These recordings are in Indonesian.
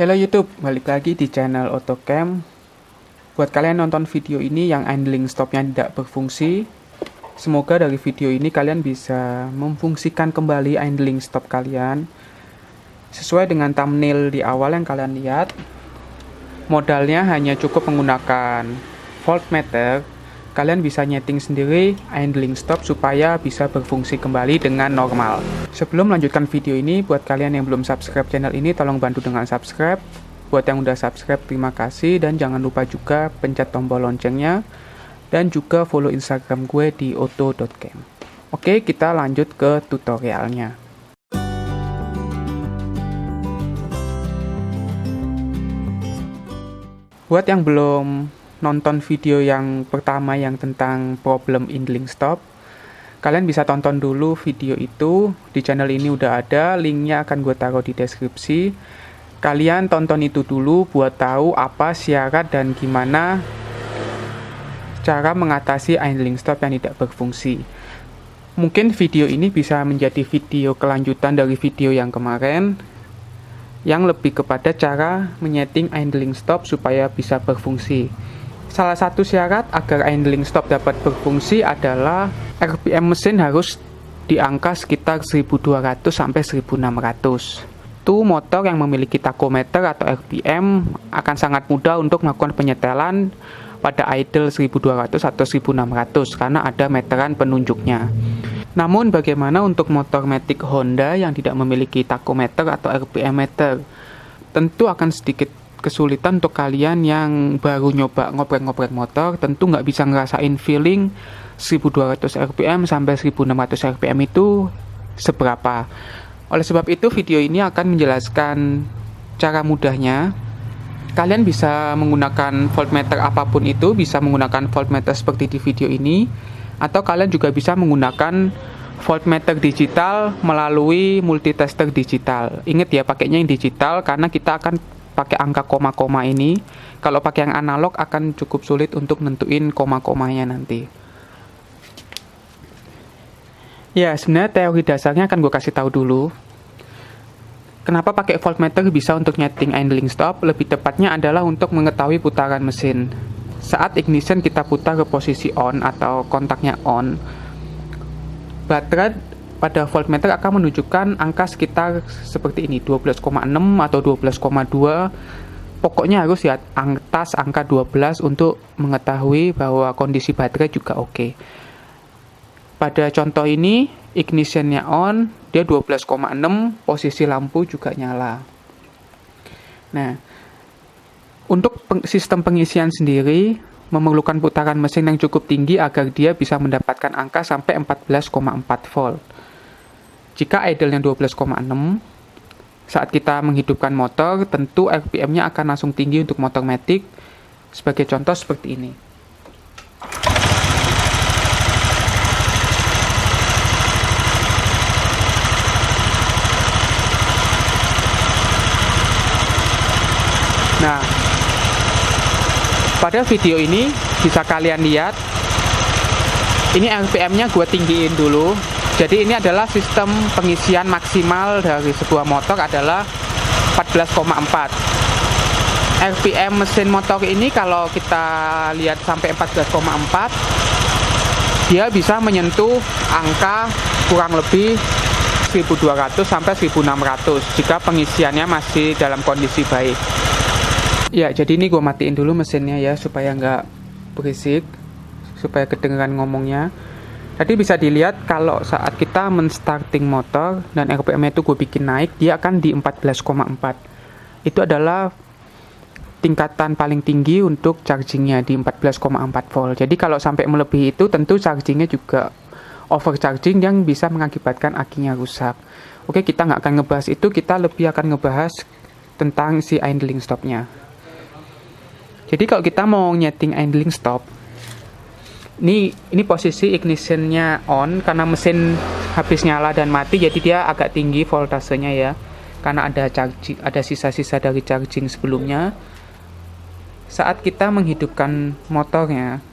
Halo YouTube, balik lagi di channel AutoCam. Buat kalian nonton video ini yang idling stopnya tidak berfungsi, semoga dari video ini kalian bisa memfungsikan kembali idling stop kalian sesuai dengan thumbnail di awal yang kalian lihat. Modalnya hanya cukup menggunakan voltmeter. Kalian bisa nyeting sendiri idling stop supaya bisa berfungsi kembali dengan normal. Sebelum melanjutkan video ini, buat kalian yang belum subscribe channel ini, tolong bantu dengan subscribe. Buat yang udah subscribe, terima kasih. Dan jangan lupa juga pencet tombol loncengnya. Dan juga follow Instagram gue di auto.cam. Oke, kita lanjut ke tutorialnya. Buat yang belum nonton video yang pertama yang tentang problem idling stop, kalian bisa tonton dulu video itu. Di channel ini udah ada, linknya akan gue taruh di deskripsi. Kalian tonton itu dulu buat tahu apa syarat dan gimana cara mengatasi idling stop yang tidak berfungsi. Mungkin video ini bisa menjadi video kelanjutan dari video yang kemarin, yang lebih kepada cara menyeting idling stop supaya bisa berfungsi. Salah satu syarat agar idling stop dapat berfungsi adalah RPM mesin harus di angka sekitar 1200 sampai 1600. Itu motor yang memiliki tachometer atau RPM akan sangat mudah untuk melakukan penyetelan pada idle 1200 atau 1600 karena ada meteran penunjuknya. Namun bagaimana untuk motor Matic Honda yang tidak memiliki tachometer atau RPM meter? Tentu akan sedikit kesulitan untuk kalian yang baru nyoba ngoprek-ngoprek motor. Tentu nggak bisa ngerasain feeling 1200 rpm sampai 1600 rpm itu seberapa. Oleh sebab itu video ini akan menjelaskan cara mudahnya. Kalian bisa menggunakan voltmeter apapun itu, bisa menggunakan voltmeter seperti di video ini, atau kalian juga bisa menggunakan voltmeter digital melalui multitester digital. Ingat ya, pakainya yang digital karena kita akan pakai angka koma-koma ini. Kalau pakai yang analog akan cukup sulit untuk nentuin koma-komanya nanti. Ya, sebenarnya teori dasarnya akan gue kasih tahu dulu. Kenapa pakai voltmeter bisa untuk nyeting idling stop? Lebih tepatnya adalah untuk mengetahui putaran mesin. Saat ignition kita putar ke posisi on atau kontaknya on, baterai pada voltmeter akan menunjukkan angka sekitar seperti ini, 12,6 atau 12,2. Pokoknya harus di atas angka 12 untuk mengetahui bahwa kondisi baterai juga oke. Pada contoh ini, ignitionnya on, dia 12,6, posisi lampu juga nyala. Nah, untuk sistem pengisian sendiri, memerlukan putaran mesin yang cukup tinggi agar dia bisa mendapatkan angka sampai 14,4 volt. Jika idle-nya 12,6, saat kita menghidupkan motor, tentu RPM-nya akan langsung tinggi untuk motor Matic. Sebagai contoh seperti ini. Nah, pada video ini bisa kalian lihat, ini RPM-nya gue tinggiin dulu. Jadi ini adalah sistem pengisian maksimal dari sebuah motor adalah 14,4. RPM mesin motor ini kalau kita lihat sampai 14,4, dia bisa menyentuh angka kurang lebih 1200 sampai 1600 jika pengisiannya masih dalam kondisi baik. Ya, jadi ini gue matiin dulu mesinnya ya supaya nggak berisik, supaya kedengeran ngomongnya. Tadi bisa dilihat kalau saat kita men-starting motor dan RPM-nya itu gue bikin naik, dia akan di 14,4. Itu adalah tingkatan paling tinggi untuk chargingnya di 14,4 volt. Jadi kalau sampai melebihi itu tentu chargingnya juga overcharging yang bisa mengakibatkan akinya rusak. Oke, kita nggak akan ngebahas itu, kita lebih akan ngebahas tentang si idling stopnya. Jadi kalau kita mau nyeting idling stop, ini posisi ignitionnya on karena mesin habis nyala dan mati, jadi dia agak tinggi voltasenya ya, karena ada sisa-sisa dari charging sebelumnya. Saat kita menghidupkan motornya,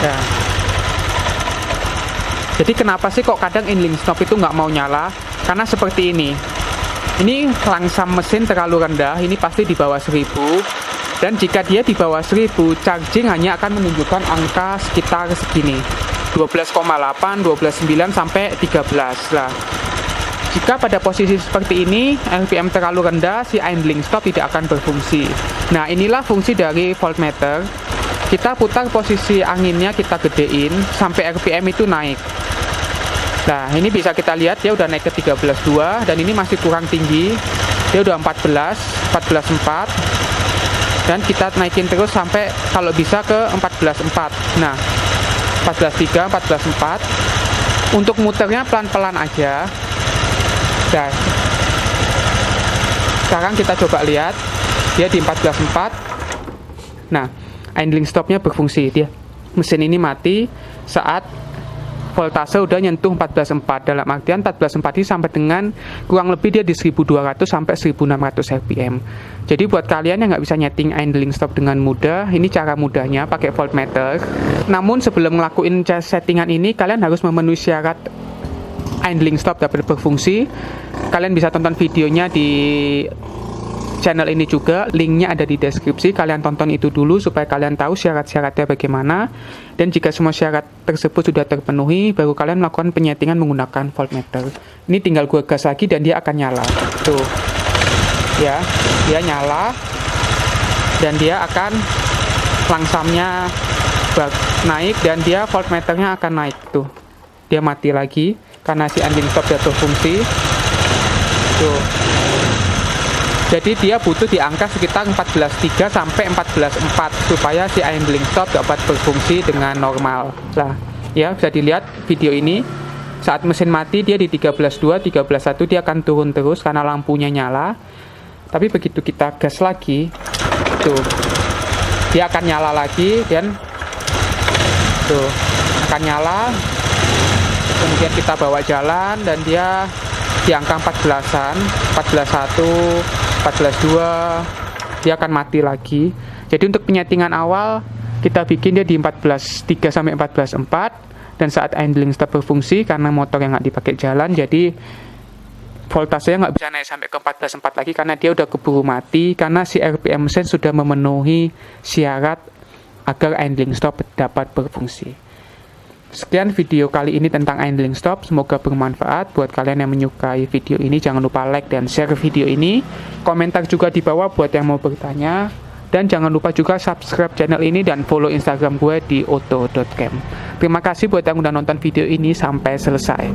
ya, Jadi kenapa sih kok kadang idling stop itu nggak mau nyala? Karena seperti ini. Ini langsam mesin terlalu rendah, ini pasti di bawah 1000. Dan jika dia di bawah 1000, charging hanya akan menunjukkan angka sekitar segini. 12,8, 12,9 sampai 13 lah. Jika pada posisi seperti ini, RPM terlalu rendah, si idling stop tidak akan berfungsi. Nah, inilah fungsi dari voltmeter. Kita putar posisi anginnya, kita gedein sampai RPM itu naik. Nah, ini bisa kita lihat dia udah naik ke 13,2 dan ini masih kurang tinggi. Dia udah 14, 14,4. Dan kita naikin terus sampai kalau bisa ke 14,4. Nah, 14,3, 14,4. Untuk muternya pelan-pelan aja. Nah, sekarang kita coba lihat dia di 14,4. Nah, idling stopnya berfungsi. Dia mesin ini mati saat voltase udah nyentuh 14,4. Dalam artian 14,4 ini sampai dengan kurang lebih dia di 1200 sampai 1600 rpm. Jadi buat kalian yang nggak bisa nyeting idling stop dengan mudah, ini cara mudahnya pakai voltmeter. Namun sebelum ngelakuin settingan ini, kalian harus memenuhi syarat idling stop dapat berfungsi. Kalian bisa tonton videonya di channel ini juga, linknya ada di deskripsi. Kalian tonton itu dulu supaya kalian tahu syarat-syaratnya bagaimana. Dan jika semua syarat tersebut sudah terpenuhi, baru kalian melakukan penyetingan menggunakan voltmeter. Ini tinggal gue gas lagi dan dia akan nyala. Tuh, ya, dia nyala dan dia akan langsamnya naik dan dia voltmeternya akan naik. Tuh, dia mati lagi karena si idling stop sudah berfungsi. Tuh. Jadi dia butuh di angka sekitar 14,3 sampai 14,4 supaya si idling stop dapat berfungsi dengan normal. Lah, ya bisa dilihat video ini. Saat mesin mati dia di 13,2, 13,1 dia akan turun terus karena lampunya nyala. Tapi begitu kita gas lagi, tuh dia akan nyala lagi dan tuh akan nyala. Kemudian kita bawa jalan dan dia di angka 14-an, 14,1, 14,2 dia akan mati lagi. Jadi untuk penyetingan awal kita bikin dia di 14,3 sampai 14,4 dan saat idling stop berfungsi karena motor yang nggak dipakai jalan, jadi voltasenya nggak bisa naik sampai ke 14,4 lagi karena dia udah keburu mati karena si RPM mesin sudah memenuhi syarat agar idling stop dapat berfungsi. Sekian video kali ini tentang idling stop, semoga bermanfaat buat kalian yang menyukai video ini. Jangan lupa like dan share video ini, komentar juga di bawah buat yang mau bertanya, dan jangan lupa juga subscribe channel ini dan follow Instagram gue di oto.cam. Terima kasih buat yang udah nonton video ini sampai selesai.